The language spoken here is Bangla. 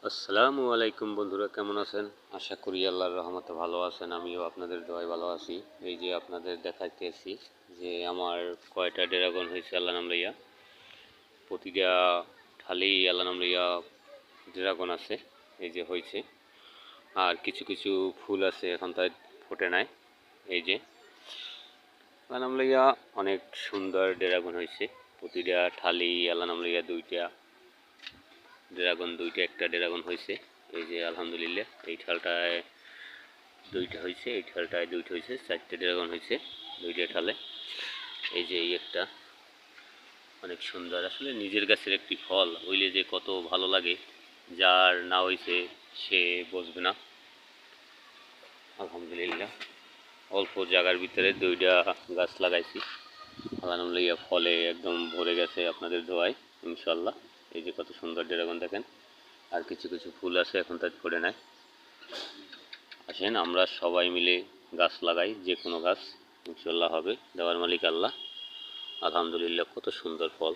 আসসালামু আলাইকুম বন্ধুরা, কেমন আছেন? আশা করি আল্লাহর রহমতে ভালো আছেন। আমিও আপনাদের দোয়ায় ভালো আছি। এই যে আপনাদের দেখাইতেছি যে আমার কয়টা ড্রাগন হয়েছে আল্লাহ নাম লইয়া। প্রতিটা ঢালেই আল্লাহ নাম লইয়া ড্রাগন আছে। এই যে হয়েছে, আর কিছু কিছু ফুল আছে এখন তাই ফোটে নাই। এই যে আল্লাহ নাম লইয়া অনেক সুন্দর ড্রাগন হয়েছে। প্রতিটা ঠালেই আল্লাহ নাম লইয়া দুইটা একটা ড্রাগন হয়েছে। এই যে আলহামদুলিল্লাহ এই ঠালটায় দুইটা হয়েছে, এই ঠালটায় দুইটা হয়েছে, চারটে ড্রাগন হয়েছে দুইটা ঠালে। এই যে এই একটা অনেক সুন্দর, আসলে নিজের গাছের একটি ফল হইলে যে কত ভালো লাগে, যার না হয়েছে সে বুঝবে না। আলহামদুলিল্লাহ অল্প জায়গার ভিতরে দুইটা গাছ লাগাইছি, আলহামদুলিল্লাহ ফলে একদম ভরে গেছে আপনাদের দোয়ায় ইনশাল্লাহ। এই যে কত সুন্দর ড্রাগন দেখেন, আর কিছু কিছু ফুল আছে এখন তার ফোটে নাই। আসেন আমরা সবাই মিলে গাছ লাগাই, যে কোনো গাছ ইনশাল্লাহ হবে, দেওয়ার মালিক আল্লাহ। আলহামদুলিল্লাহ কত সুন্দর ফল।